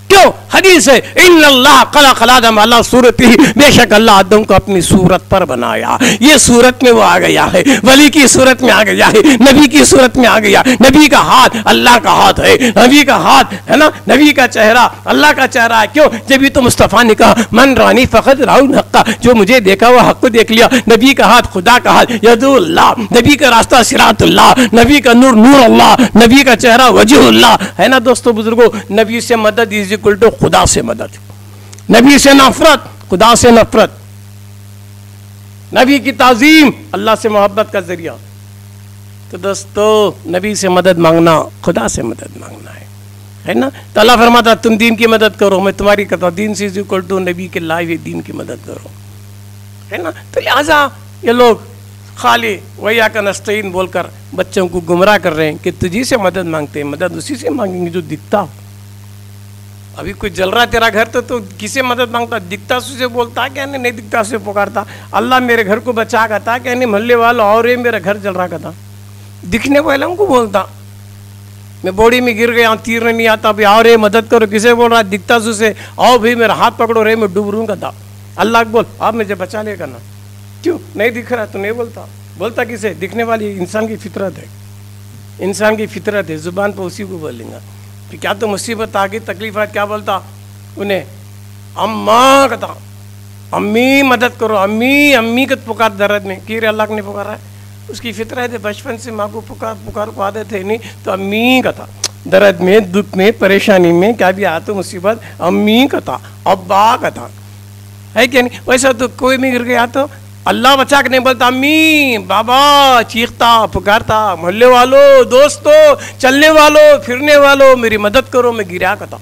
کیوں؟ حدیث ہے ان اللہ خلق آدم علی صورتہ، بے شک اللہ آدم کو اپنی صورت پر بنایا. یہ صورت میں وہ آ گیا ہے، ولی کی صورت میں آ گیا ہے، نبی کی صورت میں آ گیا. نبی کا ہاتھ اللہ کا ہاتھ ہے، نبی کا ہاتھ ہے نا، نبی کا چہرہ اللہ کا چہرہ ہے. کیوں؟ جبھی تو مصطفیٰ نے کہا من رانی فقط راؤ حقہ، جو مجھے دیکھا وہ حق کو دیکھ لیا. نبی کا ہاتھ خدا کا ہاتھ ید اللہ، نبی کا راستہ صراط اللہ، نبی کا نور نور اللہ، نبی کا چہرہ وجہ اللہ، ہے نا. دوستو بزرگوں نبی سے مدد از اکول ٹو خدا سے مدد، نبی سے نفرت خدا سے نفرت، نبی کی تعظیم اللہ سے محبت کا ذریعہ. تو دوستو نبی سے مدد مانگنا خدا سے مدد مانگنا ہے نا. تو اللہ فرماتا تم دین کی مدد کرو، میں تمہاری کرتا ہوں. دین سے از اکول ٹو نبی کے لائے ہوئے دین کی مدد کرو، ہے نا. تو لہٰذا یہ لوگ خالی ویاک نستعین بول کر بچوں کو گمراہ کر رہے ہیں کہ تجھی سے مدد مانگتے ہیں. مدد اسی سے مانگیں گے جو دکھتا ہو. ابھی کوئی جل رہا تیرا گھر تو کسے مدد مانگتا؟ دکھتا سے بولتا کہ نہیں دکھتا سے پکارتا اللہ میرے گھر کو بچا کر تھا کہ نہیں محلے والا اور میرا گھر جل رہا تھا. دکھنے والوں کو بولتا میں بوڑی میں گر گیا تیر نہیں آتا بھی اور مدد کرو. کسے بول رہا؟ دکھتا سے آؤ بھی میرا ہاتھ پکڑو رہے میں ڈوب رہوں گا تھا. اللہ بول آپ مجھے بچا لے گا نا. کیوں نہیں دکھ رہا تو نہیں بولتا؟ بولتا کسے؟ دکھنے والی انسان کی فطرت ہے، انسان کی فطرت ہے، زبان پہ اسی کو بولیں گا. کیا تو مصیبت آ گئی تکلیف آئی کیا بولتا انہیں؟ اماں کہتا امی مدد کرو، امی امی کا پکار درد میں کی رے اللہ نے پکارا ہے. اس کی فطرت ہے بچپن سے ماں کو پکار کو عادت ہے نہیں تو امی کہتا درد میں دکھ میں پریشانی میں کیا بھی آتا مصیبت امی کہتا ابا کہتا ہے کہ نہیں. ویسا تو کوئی میں گر گیا تو اللہ بچا کے نہیں بولتا امی بابا، چیختا پکارتا محلے والوں دوستوں چلنے والوں پھرنے والوں میری مدد کرو میں گرا کرتا.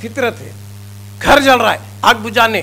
فطرت ہے. گھر جل رہا ہے آگ بجھانے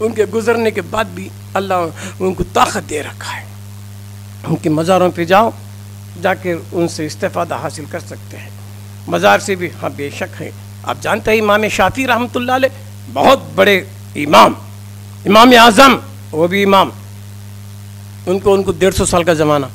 ان کے گزرنے کے بعد بھی اللہ ان کو طاقت دے رکھا ہے. ان کے مزاروں پہ جاؤ، جا کے ان سے استفادہ حاصل کر سکتے ہیں. مزار سے بھی ہاں بے شک ہے. آپ جانتے ہیں امام شافعی رحمۃ اللہ علیہ بہت بڑے امام، امام اعظم، وہ بھی امام، ان کو 150 سال کا زمانہ.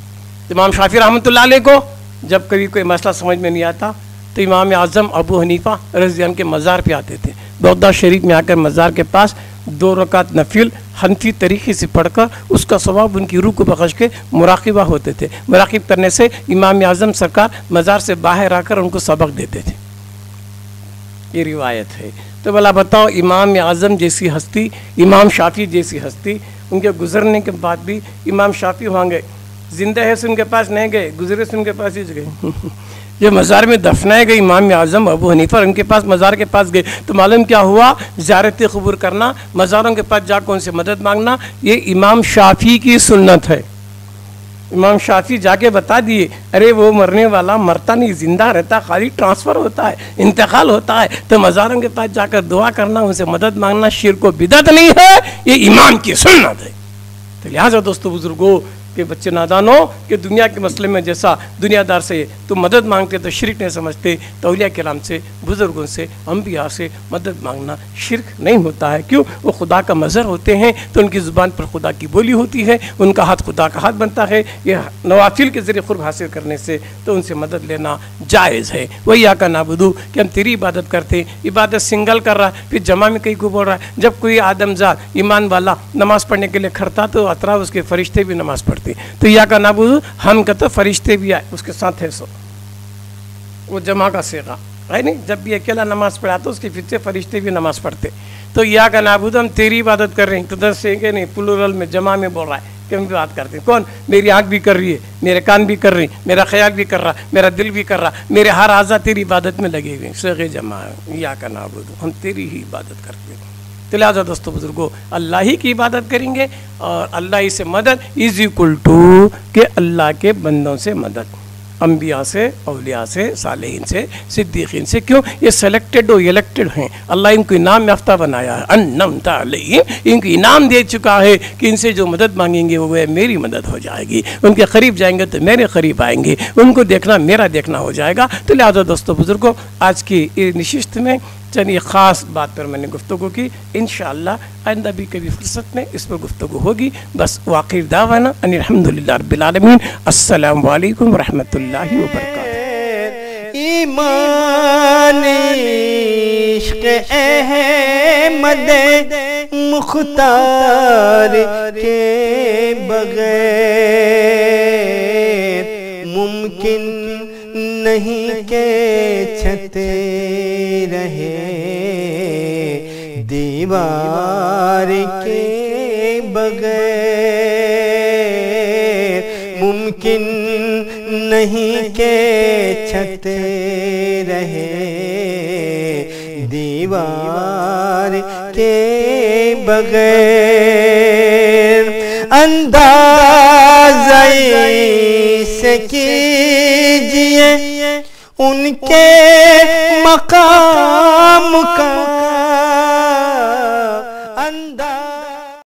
امام شافعی رحمۃ اللہ علیہ کو جب کبھی کوئی مسئلہ سمجھ میں نہیں آتا تو امام اعظم ابو حنیفہ رضی اللہ عنہ کے مزار پہ آتے تھے. بغداد شریف میں آ کر مزار کے پاس 2 رکعت نفل حنفی طریقے سے پڑھ کر اس کا ثواب ان کی روح کو بخش کے مراقبہ ہوتے تھے. مراقب کرنے سے امام اعظم سرکار مزار سے باہر آ کر ان کو سبق دیتے تھے. یہ روایت ہے. تو بھلا بتاؤ، امام اعظم جیسی ہستی، امام شافعی جیسی ہستی، ان کے گزرنے کے بعد بھی امام شافعی وہاں گئے. زندہ ہے سے ان کے پاس نہیں گئے، گزرے سے ان کے پاس ہی گئے. جو مزار میں دفنائے گئے امام اعظم ابو حنیفہ، ان کے پاس مزار کے پاس گئے تو معلوم کیا ہوا؟ زیارت قبور کرنا، مزاروں کے پاس جا کر ان سے مدد مانگنا، یہ امام شافعی کی سنت ہے. امام شافعی جا کے بتا دیے، ارے وہ مرنے والا مرتا نہیں، زندہ رہتا، خالی ٹرانسفر ہوتا ہے، انتقال ہوتا ہے. تو مزاروں کے پاس جا کر دعا کرنا، ان سے مدد مانگنا شرک و بدعت نہیں ہے، یہ امام کی سنت ہے. تو لہٰذا دوستو بزرگوں کہ بچے نادانوں کہ دنیا کے مسئلے میں جیسا دنیا دار سے تو مدد مانگتے تو شرک نہیں سمجھتے، تو اولیاء کرام سے، بزرگوں سے، انبیاء سے مدد مانگنا شرک نہیں ہوتا ہے. کیوں؟ وہ خدا کا مظہر ہوتے ہیں، تو ان کی زبان پر خدا کی بولی ہوتی ہے، ان کا ہاتھ خدا کا ہاتھ بنتا ہے. یہ نوافل کے ذریعے قرب حاصل کرنے سے تو ان سے مدد لینا جائز ہے. وہی آقا نعبدو کہ ہم تیری عبادت کرتے ہیں. عبادت سنگل کر رہا ہے، پھر جمع میں کہیں کو بول رہا ہے. جب کوئی آدم زاد ایمان والا نماز پڑھنے کے لیے کھڑتا تو اطراف اس کے فرشتے بھی نماز پڑھتے. تو یا کا نعبدو ہم کہتے فرشتے بھی آئے اس کے ساتھ ہے، سو وہ جمع کا صیغہ ہے نہیں. جب بھی اکیلا نماز پڑھا تو اس کے پیچھے فرشتے بھی نماز پڑھتے. تو یا کا نعبدو ہم تیری عبادت کر رہے ہیں، تو در سے کہ نہیں پلورل میں جمع میں بول رہا ہے کہ ہم بھی بات کرتے ہیں. کون؟ میری آنکھ بھی کر رہی ہے، میرے کان بھی کر رہی، میرا خیال بھی کر رہا، میرا دل بھی کر رہا، میرے ہر اعضاء تیری عبادت میں لگے ہوئے. صیغہ جمع ہے، یا کا نعبدو ہم تیری ہی عبادت کرتے ہیں. تو لہٰذا دوستو بزرگوں اللہ ہی کی عبادت کریں گے، اور اللہ ہی سے مدد از اکول ٹو کہ اللہ کے بندوں سے مدد، انبیاء سے، اولیاء سے، صالحین سے، صدیقین سے. کیوں؟ یہ سلیکٹڈ و الیکٹڈ ہیں. اللہ ان کو انعام یافتہ بنایا ہے. انعمت علیہم، ان کو انعام دے چکا ہے کہ ان سے جو مدد مانگیں گے وہ میری مدد ہو جائے گی. ان کے قریب جائیں گے تو میرے قریب آئیں گے، ان کو دیکھنا میرا دیکھنا ہو جائے گا. تو لہٰذا دوستو بزرگوں آج کی نشست میں چند ایک خاص بات پر میں نے گفتگو کی. انشاءاللہ آئندہ بھی کبھی فرصت میں اس پر گفتگو ہوگی. بس وآخر دعوانا ان الحمدللہ رب العالمین. السلام علیکم ورحمۃ اللہ وبرکاتہ. ایمان عشق احمد مختار کے بغیر ممکن نہیں کہ چھتے رہے دیوار کے بغیر، ممکن نہیں کہ چھتے رہے دیوار کے بغیر. اندازہ سے کیجئے ان کے مقام کا